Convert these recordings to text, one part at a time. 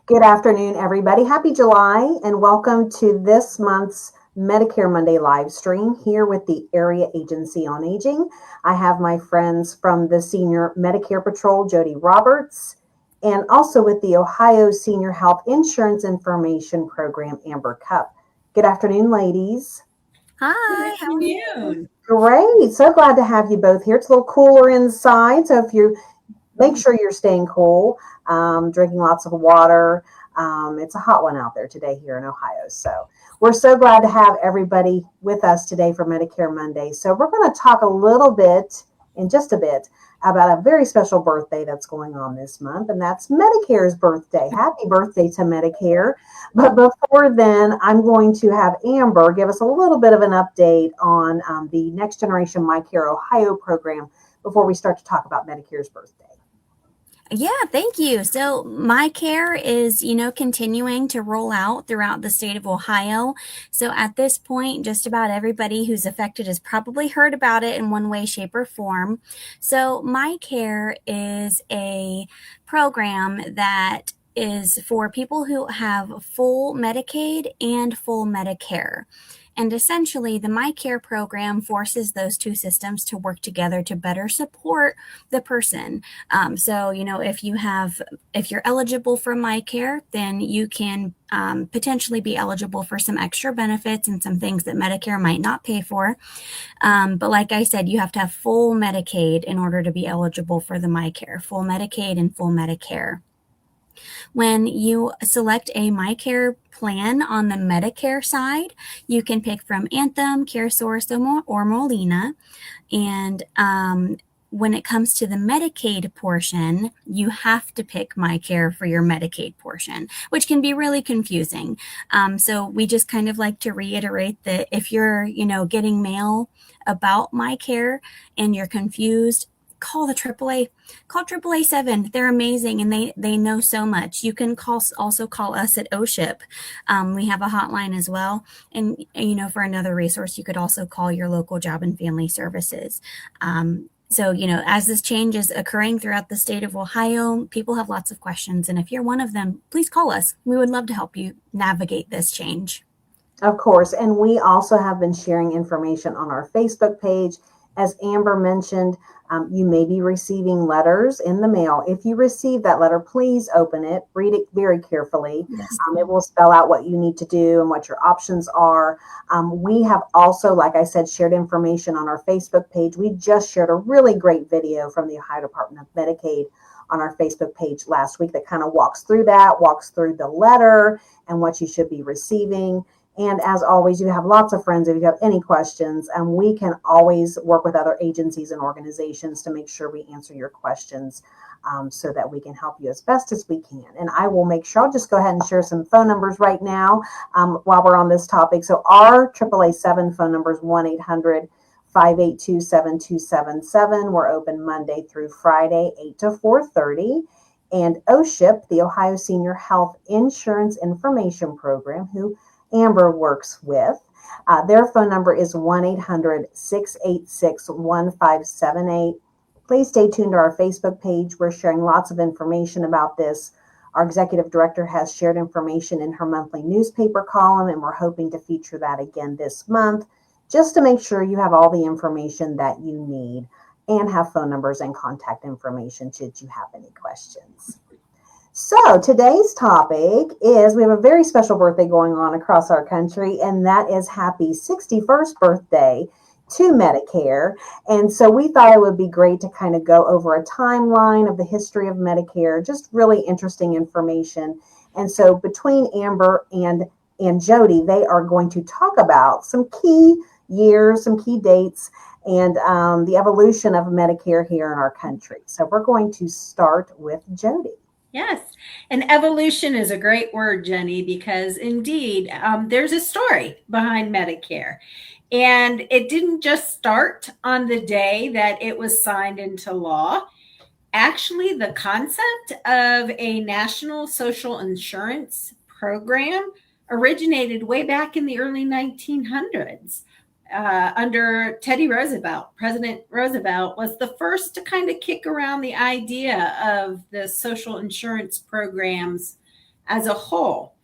Good afternoon, everybody. Happy July, and welcome to this month's Medicare Monday live stream here with the Area Agency on Aging. I have my friends from the Senior Medicare Patrol, Jody Roberts, and also with the Ohio Senior Health Insurance Information Program, Amber Cup. Good afternoon, ladies. Hi, Good afternoon. Great. So glad to have you both here. It's a little cooler inside, so if you make sure you're staying cool, drinking lots of water. It's a hot one out there today here in Ohio. So we're so glad to have everybody with us today for Medicare Monday. So we're going to talk a little bit, in just a bit, about a very special birthday that's going on this month, and that's Medicare's birthday. Happy birthday to Medicare. But before then, I'm going to have Amber give us a little bit of an update on the Next Generation MyCare Ohio program before we start to talk about Medicare's birthday. Yeah, thank you. So MyCare is, continuing to roll out throughout the state of Ohio. So at this point, just about everybody who's affected has probably heard about it in one way, shape, or form. So MyCare is a program that is for people who have full Medicaid and full Medicare. And essentially, the MyCare program forces those two systems to work together to better support the person. So, if you're eligible for MyCare, then you can potentially be eligible for some extra benefits and some things that Medicare might not pay for. But like I said, you have to have full Medicaid in order to be eligible for the MyCare, full Medicaid and full Medicare. When you select a MyCare plan on the Medicare side, you can pick from Anthem, CareSource, or Molina. And when it comes to the Medicaid portion, you have to pick MyCare for your Medicaid portion, which can be really confusing. So we just kind of like to reiterate that if you're, getting mail about MyCare and you're confused, call the AAA. Call 888-7. They're amazing and they know so much. You can also call us at OSHIP. We have a hotline as well. And, for another resource, you could also call your local job and family services. So, as this change is occurring throughout the state of Ohio, people have lots of questions. And if you're one of them, please call us. We would love to help you navigate this change. Of course. And we also have been sharing information on our Facebook page. As Amber mentioned, you may be receiving letters in the mail. If you receive that letter, please open it, read it very carefully. Yes. It will spell out what you need to do and what your options are. We have also, like I said, shared information on our Facebook page. We just shared a really great video from the Ohio Department of Medicaid on our Facebook page last week that kind of walks through the letter and what you should be receiving. And as always, you have lots of friends if you have any questions, and we can always work with other agencies and organizations to make sure we answer your questions so that we can help you as best as we can. And I will make sure, I'll just go ahead and share some phone numbers right now while we're on this topic. So our 888-7 phone number is 1-800-582-7277. We're open Monday through Friday, 8 to 4:30. And OSHIP, the Ohio Senior Health Insurance Information Program, who Amber works with. Their phone number is 1-800-686-1578. Please stay tuned to our Facebook page. We're sharing lots of information about this. Our executive director has shared information in her monthly newspaper column, and we're hoping to feature that again this month, just to make sure you have all the information that you need and have phone numbers and contact information should you have any questions. So today's topic is we have a very special birthday going on across our country, and that is happy 61st birthday to Medicare. And so we thought it would be great to kind of go over a timeline of the history of Medicare, just really interesting information. And so between Amber and Jody, they are going to talk about some key years, some key dates, and the evolution of Medicare here in our country. So we're going to start with Jody. Yes. And evolution is a great word, Jenny, because indeed there's a story behind Medicare. And it didn't just start on the day that it was signed into law. Actually, the concept of a national social insurance program originated way back in the early 1900s. Under Teddy Roosevelt. President Roosevelt was the first to kind of kick around the idea of the social insurance programs as a whole.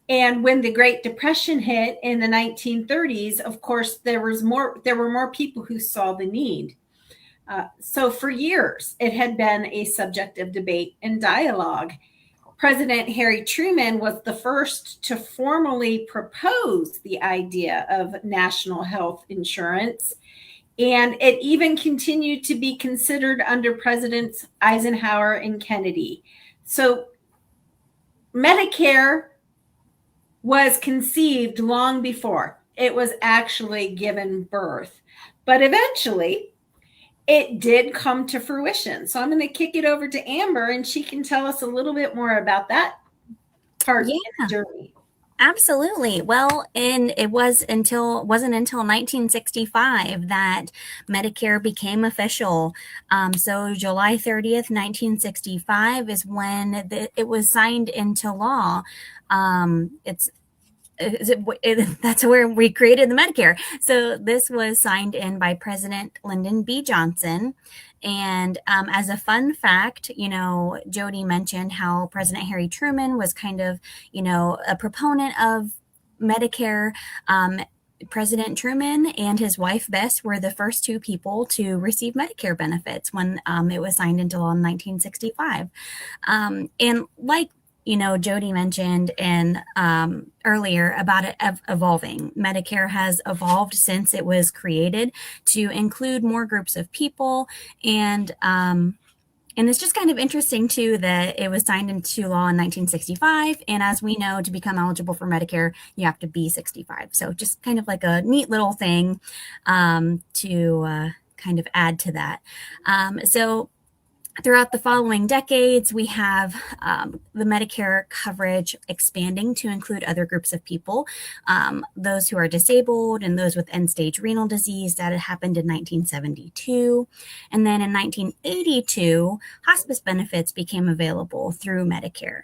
And when the Great Depression hit in the 1930s, of course, there were more people who saw the need. So for years, it had been a subject of debate and dialogue. President Harry Truman was the first to formally propose the idea of national health insurance. And it even continued to be considered under Presidents Eisenhower and Kennedy. So Medicare was conceived long before it was actually given birth. But eventually, it did come to fruition. So I'm going to kick it over to Amber, and she can tell us a little bit more about that part of the journey. Absolutely. Well, and it wasn't until 1965 that Medicare became official. So July 30th, 1965 is when it was signed into law. That's where we created the Medicare. So this was signed in by President Lyndon B. Johnson. And as a fun fact, Jody mentioned how President Harry Truman was kind of, a proponent of Medicare. President Truman and his wife Bess were the first two people to receive Medicare benefits when it was signed into law in 1965. And like Jody mentioned and earlier about it evolving. Medicare has evolved since it was created to include more groups of people, and it's just kind of interesting too that it was signed into law in 1965. And as we know, to become eligible for Medicare, you have to be 65. So just kind of like a neat little thing to kind of add to that. So throughout the following decades, we have the Medicare coverage expanding to include other groups of people, those who are disabled and those with end-stage renal disease. That had happened in 1972. And then in 1982, hospice benefits became available through Medicare.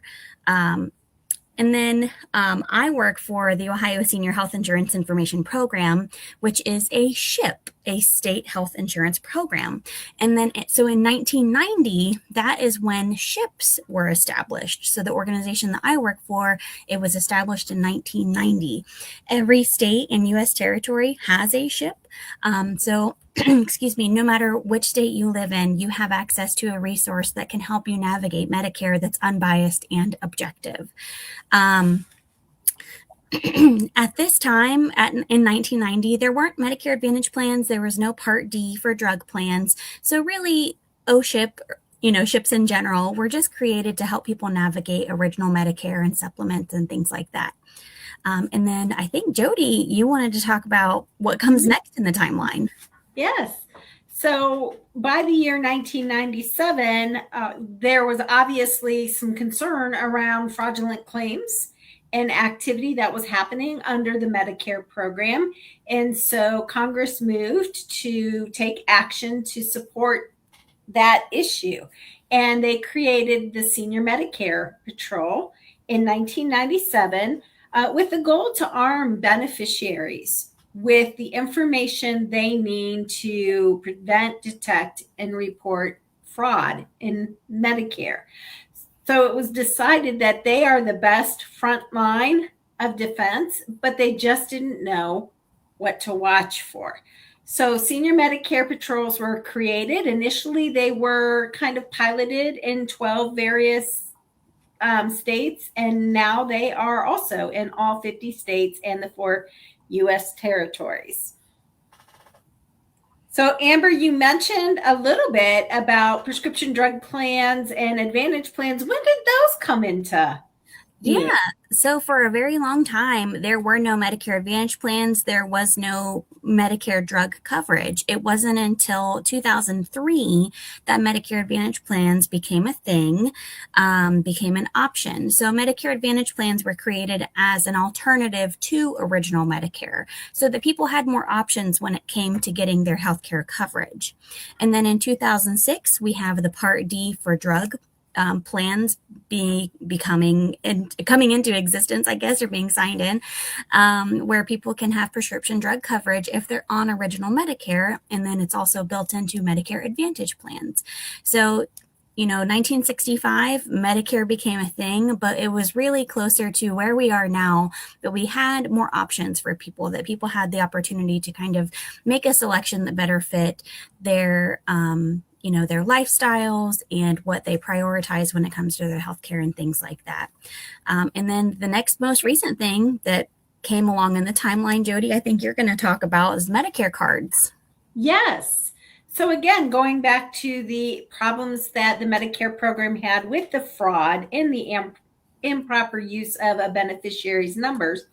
And then I work for the Ohio Senior Health Insurance Information Program, which is a SHIP, a state health insurance program. And then, so in 1990, that is when SHIPs were established. So the organization that I work for, it was established in 1990. Every state and U.S. territory has a SHIP. So excuse me, no matter which state you live in, you have access to a resource that can help you navigate Medicare that's unbiased and objective. At this time, in 1990, there weren't Medicare Advantage plans. There was no Part D for drug plans. So really, OSHIP, SHIPs in general, were just created to help people navigate original Medicare and supplements and things like that. And then I think, Jody, you wanted to talk about what comes next in the timeline. Yes. So by the year 1997, there was obviously some concern around fraudulent claims and activity that was happening under the Medicare program. And so Congress moved to take action to support that issue. And they created the Senior Medicare Patrol in 1997 with the goal to arm beneficiaries with the information they need to prevent, detect, and report fraud in Medicare. So it was decided that they are the best front line of defense, but they just didn't know what to watch for. So Senior Medicare Patrols were created. Initially, they were kind of piloted in 12 various states, and now they are also in all 50 states and the 4 U.S. territories. So Amber, you mentioned a little bit about prescription drug plans and advantage plans. When did those come into being? Yeah. So for a very long time, there were no Medicare Advantage plans. There was no Medicare drug coverage. It wasn't until 2003 that Medicare Advantage plans became a thing, became an option. So Medicare Advantage plans were created as an alternative to original Medicare, so that people had more options when it came to getting their healthcare coverage. And then in 2006, we have the Part D for drug plans coming into existence, I guess, or being signed in, where people can have prescription drug coverage if they're on original Medicare, and then it's also built into Medicare Advantage plans. So 1965, Medicare became a thing, but it was really closer to where we are now, that we had more options for people, that people had the opportunity to kind of make a selection that better fit their, their lifestyles and what they prioritize when it comes to their healthcare and things like that. And then the next most recent thing that came along in the timeline, Jody, I think you're going to talk about is Medicare cards. Yes. So again, going back to the problems that the Medicare program had with the fraud and the improper use of a beneficiary's numbers,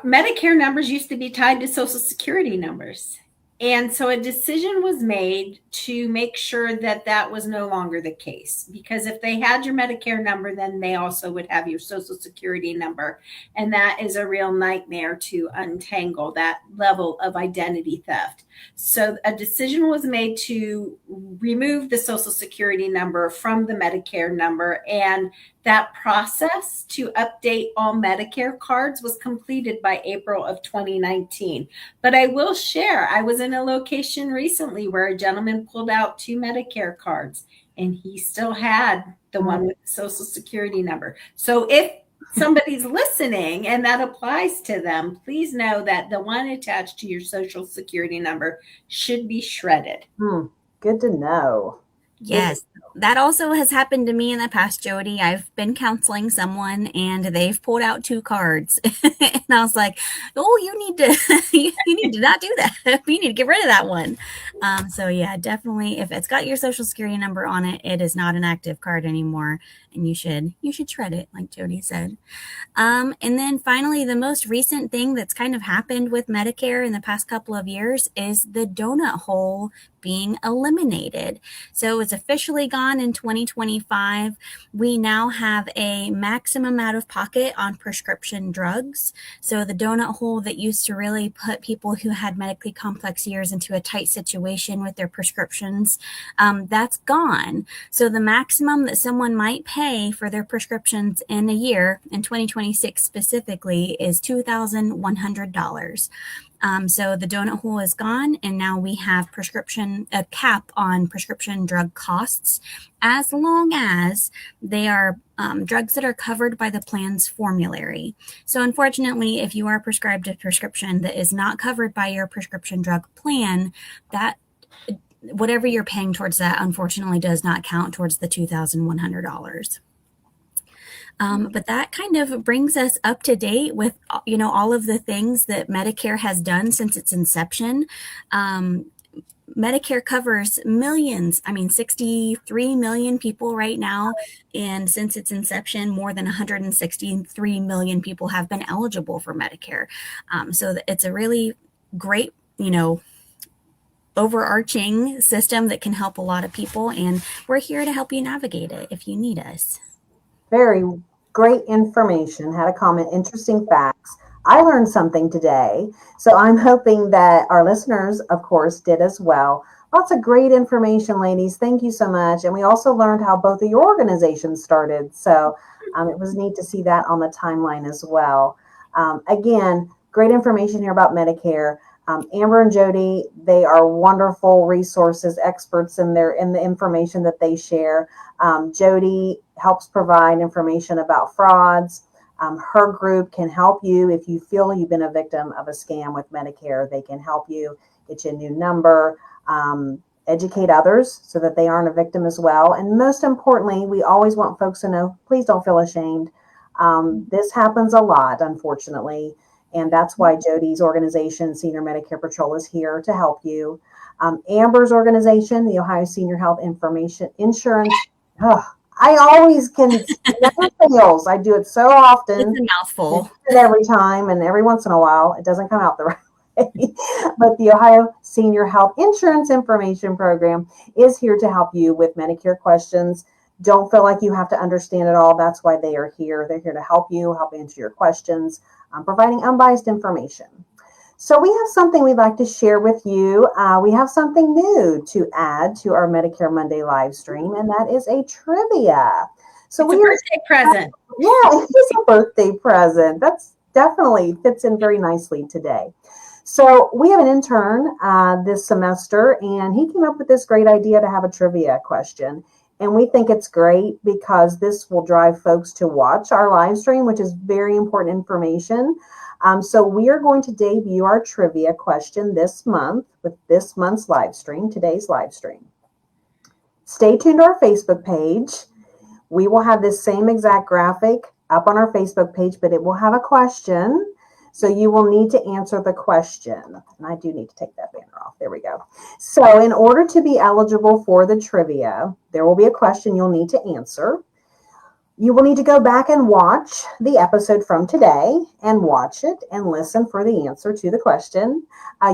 Medicare numbers used to be tied to Social Security numbers. And so a decision was made to make sure that that was no longer the case, because if they had your Medicare number, then they also would have your Social Security number. And that is a real nightmare to untangle that level of identity theft. So a decision was made to remove the Social Security number from the Medicare number, and that process to update all Medicare cards was completed by April of 2019. But I will share, I was in a location recently where a gentleman pulled out 2 Medicare cards, and he still had the one with the Social Security number. So if somebody's listening and that applies to them, please know that the one attached to your Social Security number should be shredded. Good to know. Yes, that also has happened to me in the past, Jody. I've been counseling someone and they've pulled out 2 cards. And I was like, oh, you need to you need to not do that. You need to get rid of that one. So yeah, definitely if it's got your Social Security number on it, it is not an active card anymore. And you should shred it, like Jody said. And then finally, the most recent thing that's kind of happened with Medicare in the past couple of years is the donut hole being eliminated. So it's officially gone in 2025. We now have a maximum out of pocket on prescription drugs. So the donut hole that used to really put people who had medically complex years into a tight situation with their prescriptions, that's gone. So the maximum that someone might pay for their prescriptions in a year, in 2026 specifically, is $2,100. So the donut hole is gone, and now we have a cap on prescription drug costs, as long as they are drugs that are covered by the plan's formulary. So unfortunately, if you are prescribed a prescription that is not covered by your prescription drug plan, that whatever you're paying towards that, unfortunately, does not count towards the $2,100. But that kind of brings us up to date with, all of the things that Medicare has done since its inception. Medicare covers millions, 63 million people right now. And since its inception, more than 163 million people have been eligible for Medicare. So it's a really great, overarching system that can help a lot of people. And we're here to help you navigate it if you need us. Very great information. Had a comment, interesting facts. I learned something today, so I'm hoping that our listeners, of course, did as well. Lots of great information, ladies. Thank you so much. And we also learned how both of your organizations started, so it was neat to see that on the timeline as well. Again, great information here about Medicare. Amber and Jody, they are wonderful resources, experts in the information that they share. Jody helps provide information about frauds. Her group can help you if you feel you've been a victim of a scam with Medicare. They can help you get you a new number, educate others so that they aren't a victim as well. And most importantly, we always want folks to know, please don't feel ashamed. This happens a lot, unfortunately. And that's why Jody's organization, Senior Medicare Patrol, is here to help you. Amber's organization, the Ohio Senior Health Insurance. I always can, never fails. I do it so often. It's a mouthful. Every time, and every once in a while, it doesn't come out the right way. But the Ohio Senior Health Insurance Information Program is here to help you with Medicare questions. Don't feel like you have to understand it all. That's why they are here. They're here to help you, help answer your questions, providing unbiased information. So we have something we'd like to share with you. We have something new to add to our Medicare Monday live stream, and that is a trivia. So it's a birthday present. Yeah, it is a birthday present. That's definitely fits in very nicely today. So we have an intern this semester, and he came up with this great idea to have a trivia question. And we think it's great because this will drive folks to watch our live stream, which is very important information. So we are going to debut our trivia question this month with this month's live stream, today's live stream. Stay tuned to our Facebook page. We will have this same exact graphic up on our Facebook page, but it will have a question. So you will need to answer the question. And I do need to take that banner off. There we go. So in order to be eligible for the trivia, there will be a question you'll need to answer. You will need to go back and watch the episode from today and watch it and listen for the answer to the question.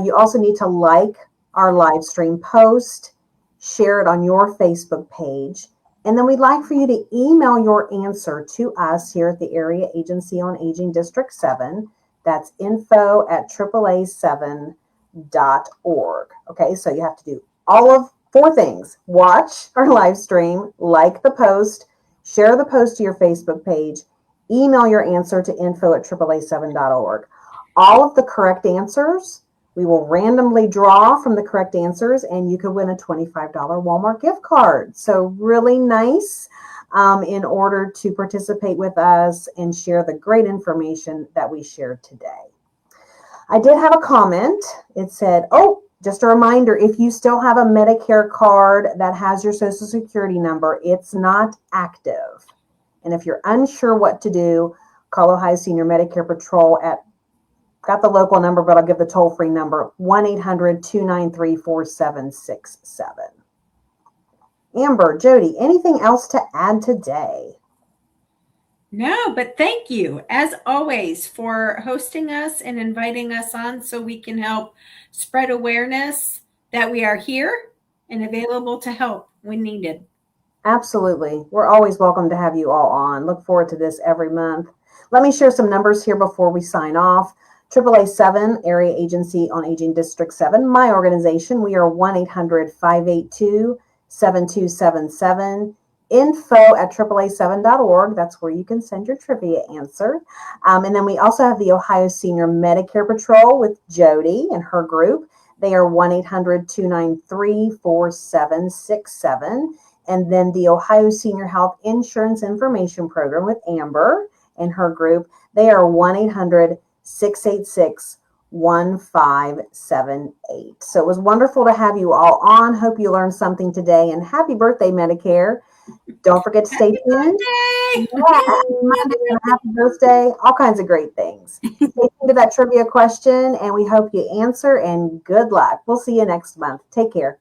You also need to like our live stream post, share it on your Facebook page, and then we'd like for you to email your answer to us here at the Area Agency on Aging District 7. That's info@AAA7.org. Okay, so you have to do all of 4 things. Watch our live stream, like the post, share the post to your Facebook page, email your answer to info@AAA7.org. All of the correct answers, we will randomly draw from the correct answers, and you could win a $25 Walmart gift card. So really nice. In order to participate with us and share the great information that we shared today. I did have a comment. It said, oh, just a reminder, if you still have a Medicare card that has your Social Security number, it's not active. And if you're unsure what to do, call Ohio Senior Medicare Patrol at, got the local number, but I'll give the toll-free number, 1-800-293-4767. Amber, Jody, anything else to add today? No, but thank you, as always, for hosting us and inviting us on so we can help spread awareness that we are here and available to help when needed. Absolutely. We're always welcome to have you all on. Look forward to this every month. Let me share some numbers here before we sign off. AAA 7, Area Agency on Aging District 7, my organization, we are 1-800-582-7277. info@AAA7.org. That's where you can send your trivia answer. And then we also have the Ohio Senior Medicare Patrol with Jody and her group. They are 1-800-293-4767. And then the Ohio Senior Health Insurance Information Program with Amber and her group. They are 1-800-686-1578. So it was wonderful to have you all on. Hope you learned something today. And happy birthday, Medicare. Don't forget to stay tuned. Happy birthday. All kinds of great things. Stay tuned to that trivia question, and we hope you answer, and good luck. We'll see you next month. Take care.